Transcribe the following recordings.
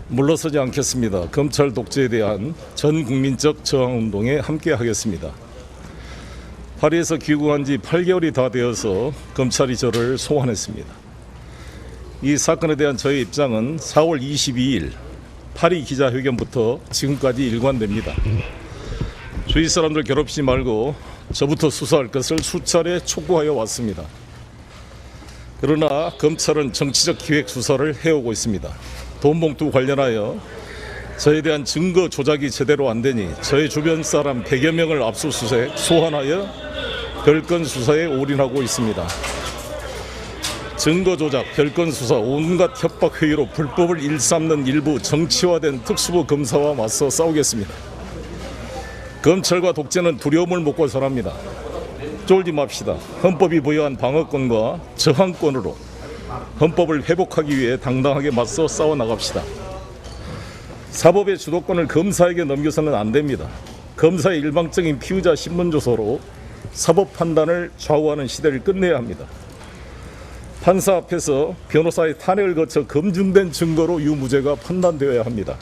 물러서지 않겠습니다. 검찰 독재에 대한 전 국민적 저항운동에 함께하겠습니다. 파리에서 귀국한 지 8개월이 다 되어서 검찰이 저를 소환했습니다. 이 사건에 대한 저의 입장은 4월 22일 파리 기자회견부터 지금까지 일관됩니다. 주위 사람들 괴롭히지 말고 저부터 수사할 것을 수차례 촉구하여 왔습니다. 그러나 검찰은 정치적 기획 수사를 해오고 있습니다. 돈봉투 관련하여 저에 대한 증거 조작이 제대로 안 되니 저의 주변 사람 100여 명을 압수수색, 소환하여 별건 수사에 올인하고 있습니다. 증거 조작, 별건 수사, 온갖 협박 회의로 불법을 일삼는 일부 정치화된 특수부 검사와 맞서 싸우겠습니다. 검찰과 독재는 두려움을 먹고 살합니다. 쫄지 맙시다. 헌법이 부여한 방어권과 저항권으로 헌법을 회복하기 위해 당당하게 맞서 싸워나갑시다. 사법의 주도권을 검사에게 넘겨서는 안 됩니다. 검사의 일방적인 피의자 신문조서로 사법 판단을 좌우하는 시대를 끝내야 합니다. 판사 앞에서 변호사의 탄핵을 거쳐 검증된 증거로 유무죄가 판단되어야 합니다.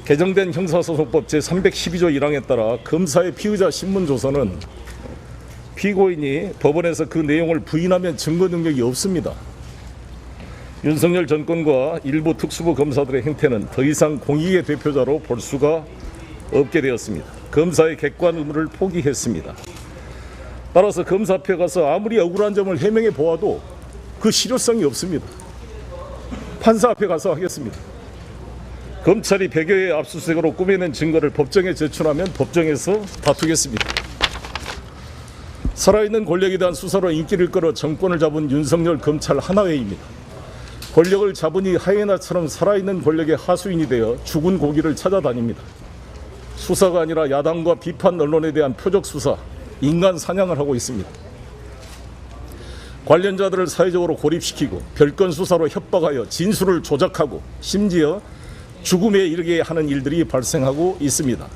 개정된 형사소송법 제312조 1항에 따라 검사의 피의자 신문조서는 피고인이 법원에서 그 내용을 부인하면 증거 능력이 없습니다. 윤석열 정권과 일부 특수부 검사들의 행태는 더 이상 공익의 대표자로 볼 수가 없게 되었습니다. 검사의 객관 의무를 포기했습니다. 따라서 검사 앞에 가서 아무리 억울한 점을 해명해 보아도 그 실효성이 없습니다. 판사 앞에 가서 하겠습니다. 검찰이 100여 회의 압수수색으로 꾸며낸 증거를 법정에 제출하면 법정에서 다투겠습니다. 살아있는 권력에 대한 수사로 인기를 끌어 정권을 잡은 윤석열 검찰 하나회의입니다. 권력을 잡으니 하이에나처럼 살아있는 권력의 하수인이 되어 죽은 고기를 찾아다닙니다. 수사가 아니라 야당과 비판 언론에 대한 표적 수사, 인간 사냥을 하고 있습니다. 관련자들을 사회적으로 고립시키고 별건 수사로 협박하여 진술을 조작하고 심지어 죽음에 이르게 하는 일들이 발생하고 있습니다.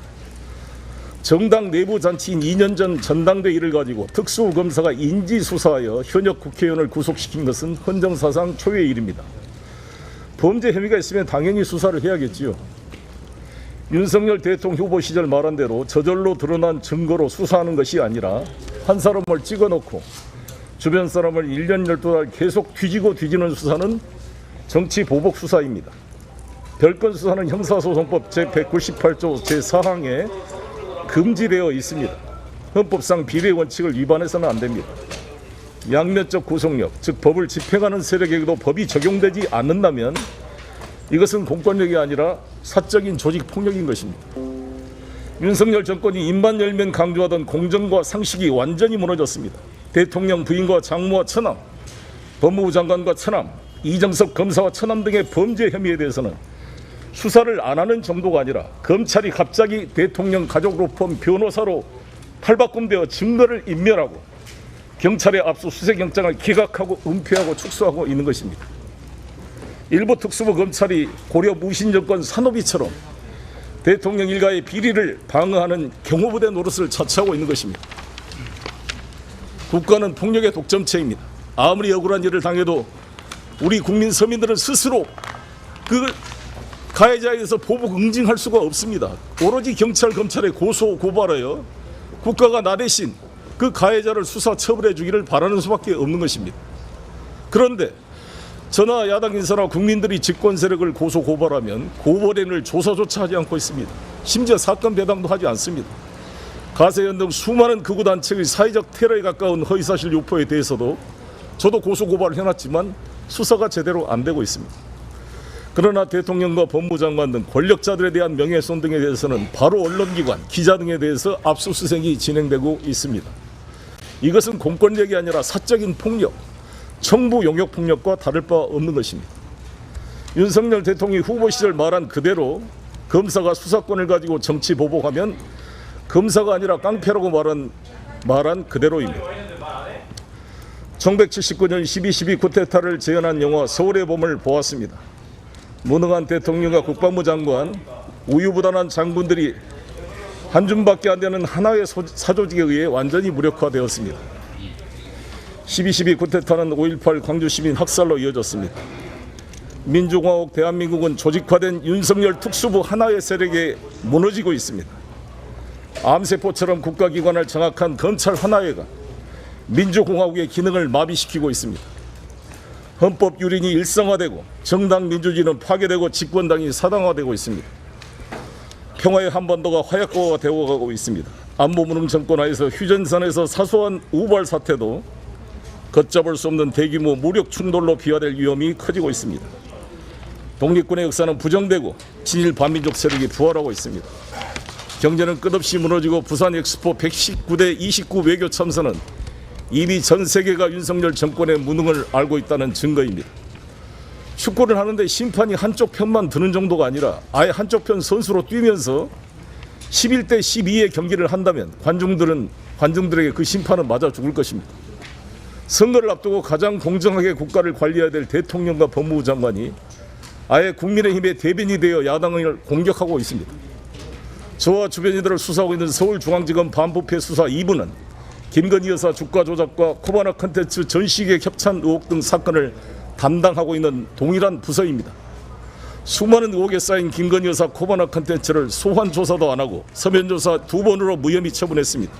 정당 내부 잔치인 2년 전 전당대 일을 가지고 특수검사가 인지수사하여 현역 국회의원을 구속시킨 것은 헌정사상 초유의 일입니다. 범죄 혐의가 있으면 당연히 수사를 해야겠지요. 윤석열 대통령 후보 시절 말한 대로 저절로 드러난 증거로 수사하는 것이 아니라 한 사람을 찍어놓고 주변 사람을 1년 12달 계속 뒤지는 수사는 정치 보복 수사입니다. 별건 수사는 형사소송법 제198조 제4항에 금지되어 있습니다. 헌법상 비례 원칙을 위반해서는 안 됩니다. 양면적 구속력, 즉 법을 집행하는 세력에게도 법이 적용되지 않는다면 이것은 공권력이 아니라 사적인 조직 폭력인 것입니다. 윤석열 정권이 입만 열면 강조하던 공정과 상식이 완전히 무너졌습니다. 대통령 부인과 장모와 처남, 법무부 장관과 처남, 이정석 검사와 처남 등의 범죄 혐의에 대해서는 수사를 안 하는 정도가 아니라 검찰이 갑자기 대통령 가족으로 폰 변호사로 탈바꿈되어 증거를 인멸하고 경찰의 압수수색영장을 기각하고 은폐하고 축소하고 있는 것입니다. 일부 특수부 검찰이 고려 무신정권 산호비처럼 대통령 일가의 비리를 방어하는 경호부대 노릇을 자처하고 있는 것입니다. 국가는 폭력의 독점체입니다. 아무리 억울한 일을 당해도 우리 국민 서민들은 스스로 그 가해자에 대해서 보복 응징할 수가 없습니다. 오로지 경찰, 검찰에 고소, 고발하여 국가가 나 대신 그 가해자를 수사 처벌해 주기를 바라는 수밖에 없는 것입니다. 그런데 저나 야당 인사나 국민들이 집권 세력을 고소, 고발하면 고발인을 조사조차 하지 않고 있습니다. 심지어 사건 배당도 하지 않습니다. 가세현 등 수많은 극우 단체의 사회적 테러에 가까운 허위사실 유포에 대해서도 저도 고소, 고발을 해놨지만 수사가 제대로 안 되고 있습니다. 그러나 대통령과 법무장관 등 권력자들에 대한 명예훼손 등에 대해서는 바로 언론기관, 기자 등에 대해서 압수수색이 진행되고 있습니다. 이것은 공권력이 아니라 사적인 폭력, 청부 용역 폭력과 다를 바 없는 것입니다. 윤석열 대통령이 후보 시절 말한 그대로 검사가 수사권을 가지고 정치 보복하면 검사가 아니라 깡패라고 말한 그대로입니다. 1979년 12.12 쿠데타를 재현한 영화 서울의 봄을 보았습니다. 무능한 대통령과 국방부 장관, 우유부단한 장군들이 한 줌밖에 안 되는 하나의 사조직에 의해 완전히 무력화되었습니다. 12.12 쿠데타는 5.18 광주시민 학살로 이어졌습니다. 민주공화국 대한민국은 조직화된 윤석열 특수부 하나의 세력에 무너지고 있습니다. 암세포처럼 국가기관을 장악한 검찰 하나회가 민주공화국의 기능을 마비시키고 있습니다. 헌법 유린이 일상화되고 정당 민주주의는 파괴되고 집권당이 사당화되고 있습니다. 평화의 한반도가 화약고가 되어가고 있습니다. 안보무능 정권 하에서 휴전선에서 사소한 우발 사태도 걷잡을 수 없는 대규모 무력 충돌로 비화될 위험이 커지고 있습니다. 독립군의 역사는 부정되고 친일 반민족 세력이 부활하고 있습니다. 경제는 끝없이 무너지고 부산 엑스포 119대 29 외교 참사는 이미 전 세계가 윤석열 정권의 무능을 알고 있다는 증거입니다. 축구를 하는데 심판이 한쪽 편만 드는 정도가 아니라 아예 한쪽 편 선수로 뛰면서 11대 12의 경기를 한다면 관중들에게 그 심판은 맞아 죽을 것입니다. 선거를 앞두고 가장 공정하게 국가를 관리해야 될 대통령과 법무부 장관이 아예 국민의힘의 대변인이 되어 야당을 공격하고 있습니다. 저와 주변인들을 수사하고 있는 서울중앙지검 반부패 수사 2부는 김건희 여사 주가 조작과 코바나 콘텐츠 전시계 협찬 의혹 등 사건을 담당하고 있는 동일한 부서입니다. 수많은 의혹에 쌓인 김건희 여사 코바나 콘텐츠를 소환 조사도 안 하고 서면 조사 2번으로 무혐의 처분했습니다.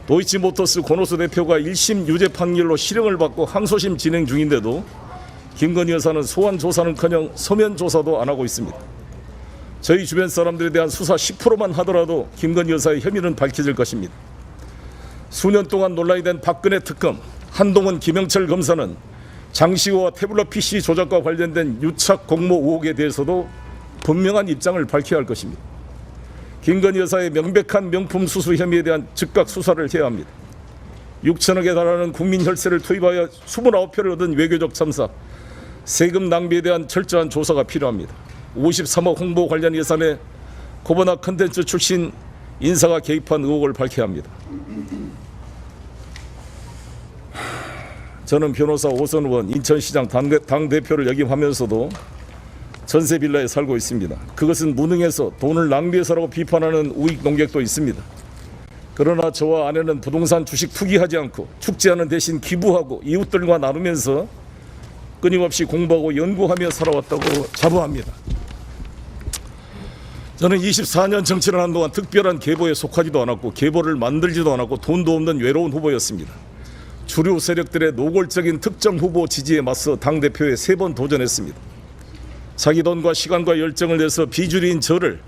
도이치모터스 권오수 대표가 1심 유죄 판결로 실형을 받고 항소심 진행 중인데도 김건희 여사는 소환 조사는커녕 서면 조사도 안 하고 있습니다. 저희 주변 사람들에 대한 수사 10%만 하더라도 김건희 여사의 혐의는 밝혀질 것입니다. 수년 동안 논란이 된 박근혜 특검, 한동훈 김영철 검사는 장시호와 태블릿 PC 조작과 관련된 유착 공모 의혹에 대해서도 분명한 입장을 밝혀야 할 것입니다. 김건희 여사의 명백한 명품 수수 혐의에 대한 즉각 수사를 해야 합니다. 6천억에 달하는 국민 혈세를 투입하여 29표를 얻은 외교적 참사, 세금 낭비에 대한 철저한 조사가 필요합니다. 53억 홍보 관련 예산에 코바나 콘텐츠 출신 인사가 개입한 의혹을 밝혀야 합니다. 저는 변호사 오선 의원, 인천시장 당대표를 역임하면서도 전세 빌라에 살고 있습니다. 그것은 무능해서 돈을 낭비해서라고 비판하는 우익 농객도 있습니다. 그러나 저와 아내는 부동산 주식 투기하지 않고 축제하는 대신 기부하고 이웃들과 나누면서 끊임없이 공부하고 연구하며 살아왔다고 자부합니다. 저는 24년 정치를 한 동안 특별한 계보에 속하지도 않았고 계보를 만들지도 않았고 돈도 없는 외로운 후보였습니다. 주류 세력들의 노골적인 특정 후보 지지에 맞서 당대표에 3번 도전했습니다. 자기 돈과 시간과 열정을 내서 비주류인 저를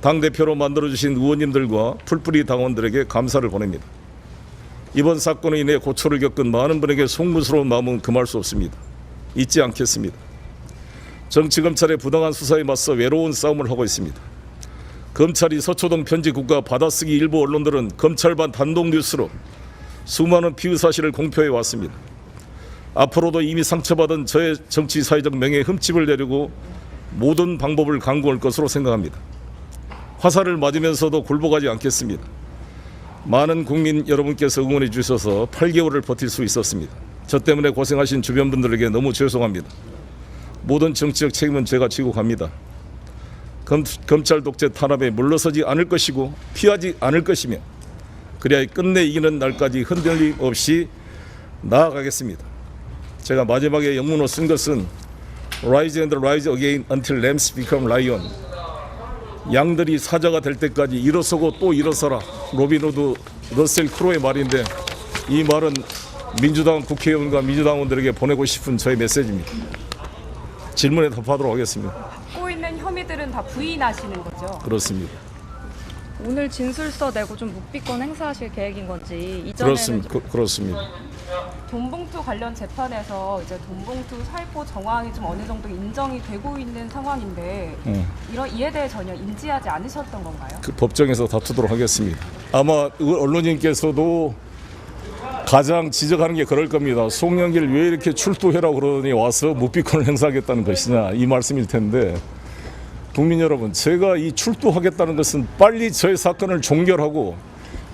당대표로 만들어주신 의원님들과 풀뿌리 당원들에게 감사를 보냅니다. 이번 사건으로 인해 고초를 겪은 많은 분에게 송구스러운 마음은 금할 수 없습니다. 잊지 않겠습니다. 정치검찰의 부당한 수사에 맞서 외로운 싸움을 하고 있습니다. 검찰이 서초동 편지국과 받아쓰기 일부 언론들은 검찰반 단독 뉴스로 수많은 피의 사실을 공표해 왔습니다. 앞으로도 이미 상처받은 저의 정치 사회적 명예에 흠집을 내리고 모든 방법을 강구할 것으로 생각합니다. 화살을 맞으면서도 굴복하지 않겠습니다. 많은 국민 여러분께서 응원해 주셔서 8개월을 버틸 수 있었습니다. 저 때문에 고생하신 주변 분들에게 너무 죄송합니다. 모든 정치적 책임은 제가 지고 갑니다. 검찰 독재 탄압에 물러서지 않을 것이고 피하지 않을 것이며 그래야 끝내 이기는 날까지 흔들림 없이 나아가겠습니다. 제가 마지막에 영문으로 쓴 것은 Rise and rise again until lambs become lion. 양들이 사자가 될 때까지 일어서고 또 일어서라. 로빈 후드 러셀 크로의 말인데 이 말은 민주당 국회의원과 민주당원들에게 보내고 싶은 저의 메시지입니다. 질문에 답하도록 하겠습니다. 갖고 있는 혐의들은 다 부인하시는 거죠? 그렇습니다. 오늘 진술서 내고 좀 묵비권 행사하실 계획인 건지 이전에는 그렇습니다. 돈봉투 관련 재판에서 이제 돈봉투 살포 정황이 좀 어느 정도 인정이 되고 있는 상황인데 이에 대해 전혀 인지하지 않으셨던 건가요? 그 법정에서 다투도록 하겠습니다. 아마 언론인께서도 가장 지적하는 게 그럴 겁니다. 송영길 왜 이렇게 출두해라고 그러더니 와서 묵비권을 행사하겠다는 것이냐 이 말씀일 텐데 국민 여러분, 제가 이 출두하겠다는 것은 빨리 저의 사건을 종결하고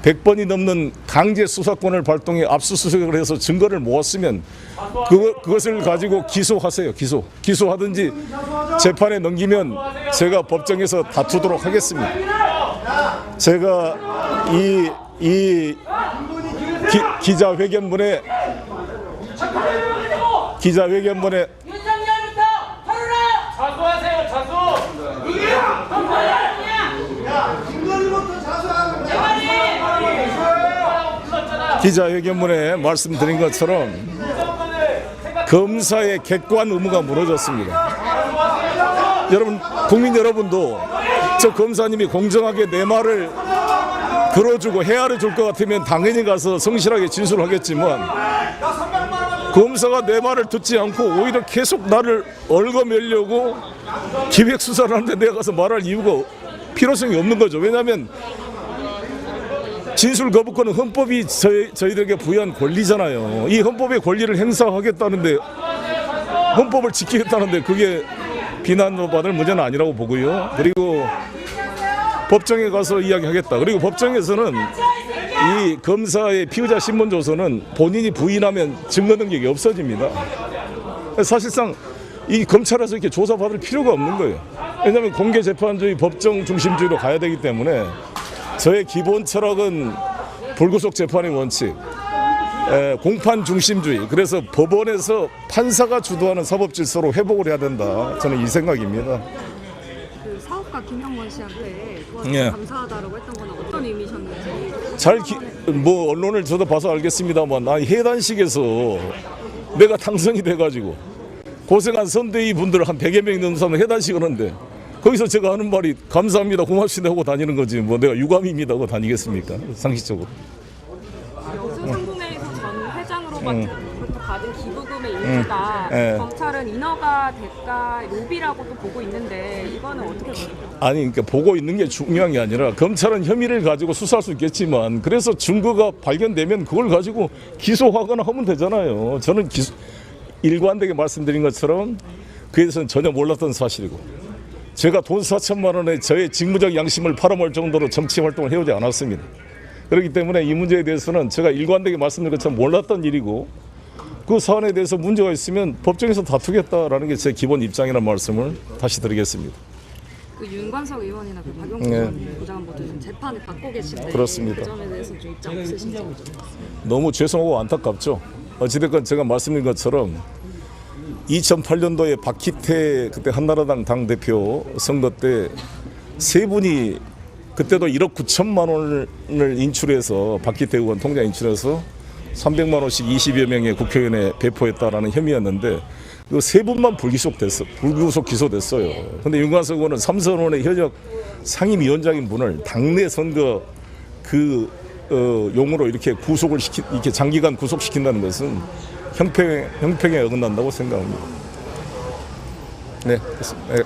100번이 넘는 강제 수사권을 발동해 압수수색을 해서 증거를 모았으면 그것을 가지고 기소하세요. 기소하든지 재판에 넘기면 제가 법정에서 다투도록 하겠습니다. 제가 이 기자회견문에 기자회견문에 말씀드린 것처럼 검사의 객관 의무가 무너졌습니다. 여러분, 국민 여러분도 저 검사님이 공정하게 내 말을 들어주고 헤아려 줄 것 같으면 당연히 가서 성실하게 진술하겠지만, 검사가 내 말을 듣지 않고 오히려 계속 나를 얽어매려고 기획 수사를 하는데 내가 가서 말할 이유가 필요성이 없는 거죠. 왜냐하면 진술 거부권은 헌법이 저희들에게 부여한 권리잖아요. 이 헌법의 권리를 행사하겠다는데, 헌법을 지키겠다는데 그게 비난받을 문제는 아니라고 보고요. 그리고 법정에 가서 이야기하겠다. 그리고 법정에서는 이 검사의 피의자 신문 조서는 본인이 부인하면 증거 능력이 없어집니다. 사실상 이 검찰에서 이렇게 조사받을 필요가 없는 거예요. 왜냐하면 공개 재판주의, 법정 중심주의로 가야 되기 때문에 저의 기본 철학은 불구속 재판의 원칙, 공판 중심주의. 그래서 법원에서 판사가 주도하는 사법 질서로 회복을 해야 된다. 저는 이 생각입니다. 그 사업가 김영건 씨한테 도와줘서 예. 감사하다라고 했던 건 어떤 의미셨는지. 뭐 언론을 저도 봐서 알겠습니다만, 해단식에서 내가 당선이 돼가지고 고생한 선대위 분들 한 100여 명 넘는 사람 해단식 하는데, 거기서 제가 하는 말이 감사합니다, 고맙습니다 하고 다니는 거지, 뭐 내가 유감입니다 하고 다니겠습니까? 상식적으로. 여수상공회에서 전 회장으로부터 받은 기부금의 일부가 예. 검찰은 인허가 대가 로비라고도 보고 있는데, 이거는 어떻게 보세요? 아니, 그러니까 보고 있는 게 중요한 게 아니라, 검찰은 혐의를 가지고 수사할 수 있겠지만, 그래서 증거가 발견되면 그걸 가지고 기소하거나 하면 되잖아요. 저는 일관되게 말씀드린 것처럼 그에 대해서는 전혀 몰랐던 사실이고, 제가 돈 4천만 원에 저의 직무적 양심을 팔아먹을 정도로 정치 활동을 해오지 않았습니다. 그렇기 때문에 이 문제에 대해서는 제가 일관되게 말씀드린 것처럼 몰랐던 일이고, 그 사안에 대해서 문제가 있으면 법정에서 다투겠다라는 게 제 기본 입장이라는 말씀을 다시 드리겠습니다. 그 윤관석 의원이나 그 박용진 의원 부장은 모두 좀 재판을 받고 계신데, 그렇습니다. 그 점에 대해서 좀 입장 없으신지. 너무 죄송하고 안타깝죠. 어찌됐건 제가 말씀드린 것처럼 2008년도에 박희태 그때 한나라당 당대표 선거 때 세 분이 그때도 1억 9천만 원을 인출해서, 박희태 의원 통장 인출해서 300만 원씩 20여 명의 국회의원에 배포했다라는 혐의였는데, 그 세 분만 불구속 기소됐어요. 그런데 윤관석 의원은 삼선원의 현역 상임위원장인 분을 당내 선거 용으로 이렇게 이렇게 장기간 구속시킨다는 것은 형평에 어긋난다고 생각합니다. 네, 그렇습니다. 네.